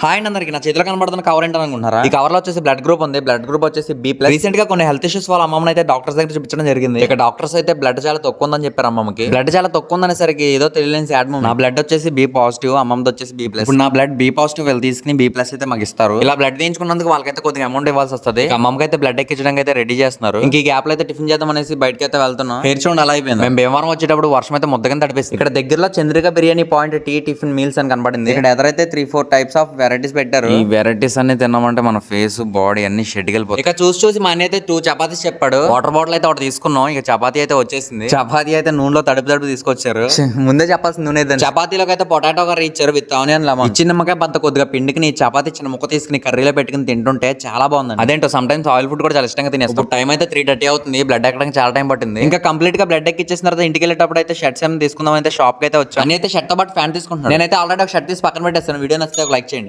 Hi అండి అందరికి నా చేతిలో కనబడుతున్న కవర్ ఏంటని అనుకుంటున్నారా? ఈ కవర్ లో వచ్చేసి బ్లడ్ గ్రూప్ ఉంది. బ్లడ్ గ్రూప్ వచ్చేసి బి ప్లస్. రీసెంట్ గా కొన్ని హెల్త్ ఇష్యూస్ వాళ్ళ అమ్మమ్మని అయితే డాక్టర్స్ దగ్గర చూపించడం జరిగింది. ఇక డాక్టర్స్ అయితే బ్లడ్ చాలా తక్కువ ఉందని చెప్పారు అమ్మమ్మకి. బ్లడ్ చాలా తక్కువ ఉందనేసరికి ఏదో తెలియని సాడ్ మూమెంట్. నా బ్లడ్ వచ్చేసి బి పాజిటివ్, అమ్మమ్మది వచ్చేసి బి ప్లస్. ఇప్పుడు నా బ్లడ్ బి పాజిటివ్ వెళ్ళి తీసుకుని బి ప్లస్ అయితే మాకు ఇస్తారు. ఇలా బ్లడ్ తీయించుకున్నందుకు వాళ్ళకైతే కొద్దిగా అమౌంట్ ఇవ్వాల్సి వస్తుంది. అమ్మమ్మకి అయితే బ్లడ్ ఎక్కించడానికి అయితే రెడీ చేస్తున్నారు. ఇంక ఈ గ్యాప్ లో అయితే టిఫిన్ చేద్దాం అనేసి బయటకి అయితే వెళ్తున్నాం. హెయిర్ చూడండి అలా అయిపోయింది. మేము భీమవరం వచ్చేటప్పుడు వర్షం అయితే ముద్దగా తడిపేసింది. ఇక్కడ దగ్గరలో Chandrika biryani point tea tiffin meals అని కనబడింది. ఇక్కడ ఎదరైతే 3-4 టైప్స్ ఆఫ్ వెరైటీస్ పెట్టారు. ఈ వెరైటీస్ అన్ని తిన్నామంటే మన ఫేస్ బాడీ అన్ని షెడ్ వెళ్ళిపోతుంది. ఇక చూసి మా అన్న అయితే 2 చపాతీస్ చెప్పాడు. వాటర్ బాటిల్ అయితే ఒకటి తీసుకున్నాం. ఇక చపాతీ అయితే వచ్చేసింది. చపాతీ అయితే నూనెలో తడుపు తీసుకొచ్చారు. ముందే చెప్పాల్సింది నూనె. చపాతీలోకి అయితే పొటాటో కర్రీ ఇచ్చారు విత్ ఆనియన్ లెమన్. ఇచ్చిన నిమ్మకాయ బంత కొద్దిగా పిండికి నీ చపాతీ చిన్న ముక్క తీసుకుని కర్రీలో పెట్టుకుని తింటుంటే చాలా బాగుంది. అదేంటో సమ్ టైమ్స్ ఆయిల్ ఫుడ్ కూడా చాలా ఇష్టంగా తినేస్తాం. ఇప్పుడు టైం అయితే 3:30 అవుతుంది. బ్లడ్ ఎక్కడానికి చాలా టైం పట్టింది. ఇంకా కంప్లీట్ గా బ్లడ్ ఎక్కిచ్చేసిన తర్వాత ఇంటికి వెళ్ళేటప్పుడు అయితే షర్ట్స్ ఏమైనా తీసుకుందాం అయితే షాప్ కి అయితే వచ్చాను. నేనైతే షర్ట్ తో పాటు ఫ్యాన్ తీసుకుంటున్నాను. నేనైతే ఆల్రెడీ ఒక షర్ట్ తీసి పక్కన పెట్టేస్తాను. వీడియో నచ్చితే ఒక లైక్ చేయండి.